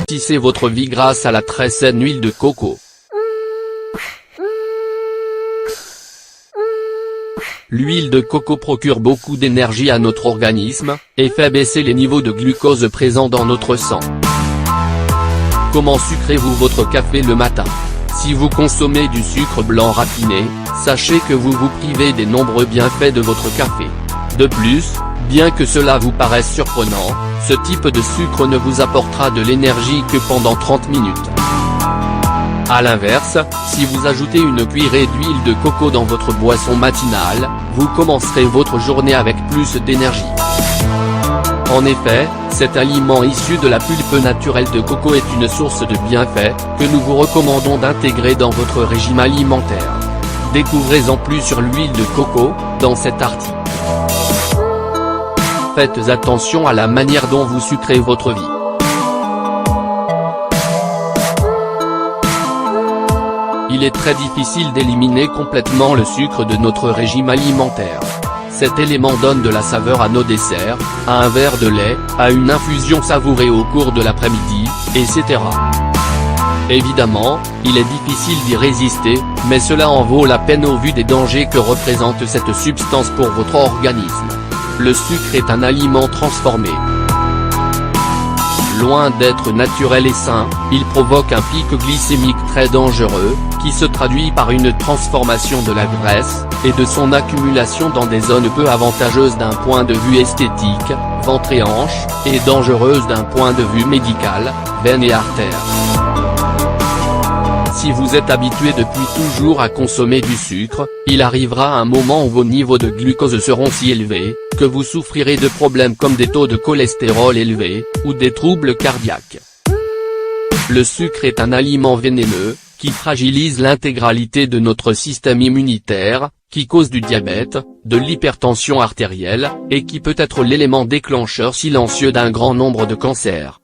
Tissez votre vie grâce à la très saine huile de coco. L'huile de coco procure beaucoup d'énergie à notre organisme, et fait baisser les niveaux de glucose présents dans notre sang. Comment sucrez-vous votre café le matin? Si vous consommez du sucre blanc raffiné, sachez que vous vous privez des nombreux bienfaits de votre café. De plus, bien que cela vous paraisse surprenant, ce type de sucre ne vous apportera de l'énergie que pendant 30 minutes. A l'inverse, si vous ajoutez une cuillerée d'huile de coco dans votre boisson matinale, vous commencerez votre journée avec plus d'énergie. En effet, cet aliment issu de la pulpe naturelle de coco est une source de bienfaits, que nous vous recommandons d'intégrer dans votre régime alimentaire. Découvrez-en plus sur l'huile de coco, dans cet article. Faites attention à la manière dont vous sucrez votre vie. Il est très difficile d'éliminer complètement le sucre de notre régime alimentaire. Cet élément donne de la saveur à nos desserts, à un verre de lait, à une infusion savourée au cours de l'après-midi, etc. Évidemment, il est difficile d'y résister, mais cela en vaut la peine au vu des dangers que représente cette substance pour votre organisme. Le sucre est un aliment transformé. Loin d'être naturel et sain, il provoque un pic glycémique très dangereux, qui se traduit par une transformation de la graisse, et de son accumulation dans des zones peu avantageuses d'un point de vue esthétique, ventre et hanche, et dangereuses d'un point de vue médical, veines et artères. Si vous êtes habitué depuis toujours à consommer du sucre, il arrivera un moment où vos niveaux de glucose seront si élevés, que vous souffrirez de problèmes comme des taux de cholestérol élevés, ou des troubles cardiaques. Le sucre est un aliment vénéneux, qui fragilise l'intégralité de notre système immunitaire, qui cause du diabète, de l'hypertension artérielle, et qui peut être l'élément déclencheur silencieux d'un grand nombre de cancers.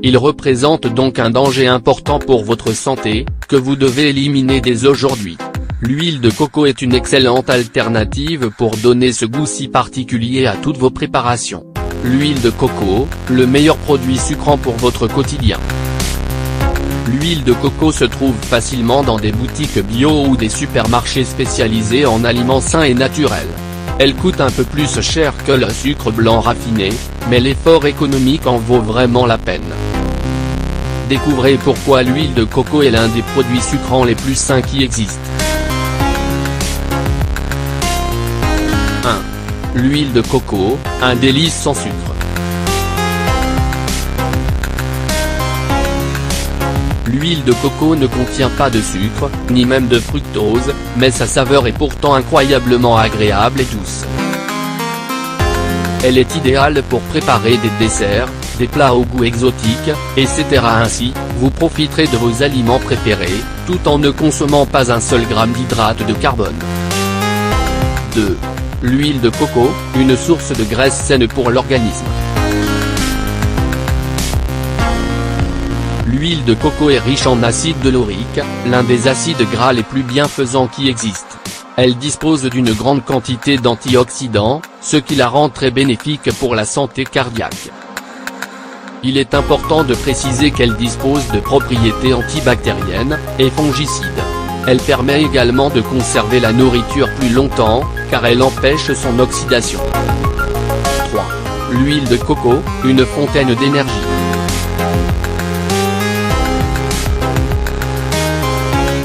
Il représente donc un danger important pour votre santé, que vous devez éliminer dès aujourd'hui. L'huile de coco est une excellente alternative pour donner ce goût si particulier à toutes vos préparations. L'huile de coco, le meilleur produit sucrant pour votre quotidien. L'huile de coco se trouve facilement dans des boutiques bio ou des supermarchés spécialisés en aliments sains et naturels. Elle coûte un peu plus cher que le sucre blanc raffiné, mais l'effort économique en vaut vraiment la peine. Découvrez pourquoi l'huile de coco est l'un des produits sucrants les plus sains qui existent. 1. L'huile de coco, un délice sans sucre. L'huile de coco ne contient pas de sucre, ni même de fructose, mais sa saveur est pourtant incroyablement agréable et douce. Elle est idéale pour préparer des desserts, des plats au goût exotique, etc. Ainsi, vous profiterez de vos aliments préférés, tout en ne consommant pas un seul gramme d'hydrate de carbone. 2. L'huile de coco, une source de graisse saine pour l'organisme. L'huile de coco est riche en acide laurique, l'un des acides gras les plus bienfaisants qui existent. Elle dispose d'une grande quantité d'antioxydants, ce qui la rend très bénéfique pour la santé cardiaque. Il est important de préciser qu'elle dispose de propriétés antibactériennes, et fongicides. Elle permet également de conserver la nourriture plus longtemps, car elle empêche son oxydation. 3. L'huile de coco, une fontaine d'énergie.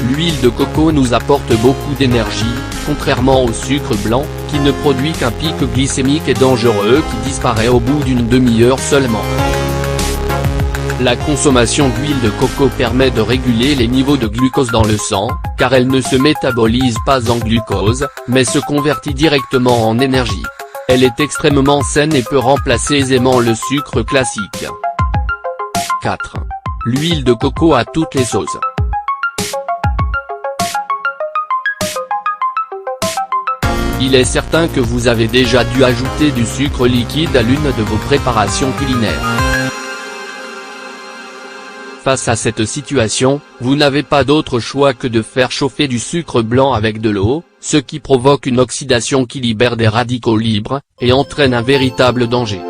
L'huile de coco nous apporte beaucoup d'énergie, contrairement au sucre blanc, qui ne produit qu'un pic glycémique et dangereux qui disparaît au bout d'une demi-heure seulement. La consommation d'huile de coco permet de réguler les niveaux de glucose dans le sang, car elle ne se métabolise pas en glucose, mais se convertit directement en énergie. Elle est extrêmement saine et peut remplacer aisément le sucre classique. 4. L'huile de coco à toutes les sauces. Il est certain que vous avez déjà dû ajouter du sucre liquide à l'une de vos préparations culinaires. Face à cette situation, vous n'avez pas d'autre choix que de faire chauffer du sucre blanc avec de l'eau, ce qui provoque une oxydation qui libère des radicaux libres, et entraîne un véritable danger.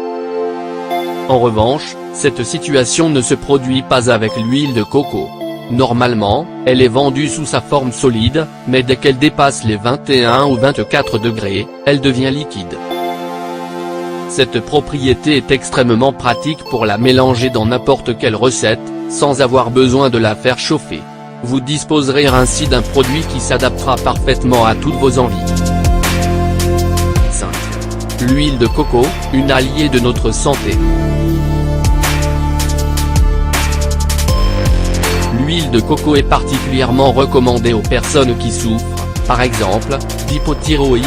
En revanche, cette situation ne se produit pas avec l'huile de coco. Normalement, elle est vendue sous sa forme solide, mais dès qu'elle dépasse les 21 ou 24 degrés, elle devient liquide. Cette propriété est extrêmement pratique pour la mélanger dans n'importe quelle recette, sans avoir besoin de la faire chauffer. Vous disposerez ainsi d'un produit qui s'adaptera parfaitement à toutes vos envies. 5. L'huile de coco, une alliée de notre santé. L'huile de coco est particulièrement recommandée aux personnes qui souffrent, par exemple, d'hypothyroïdie.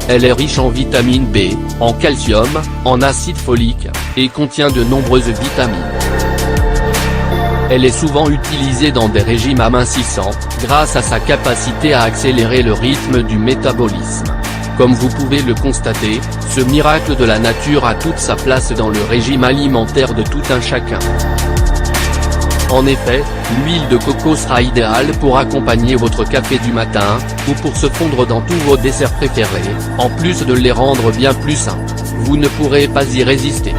Elle est riche en vitamine B, en calcium, en acide folique, et contient de nombreuses vitamines. Elle est souvent utilisée dans des régimes amincissants, grâce à sa capacité à accélérer le rythme du métabolisme. Comme vous pouvez le constater, ce miracle de la nature a toute sa place dans le régime alimentaire de tout un chacun. En effet, l'huile de coco sera idéale pour accompagner votre café du matin, ou pour se fondre dans tous vos desserts préférés, en plus de les rendre bien plus sains. Vous ne pourrez pas y résister.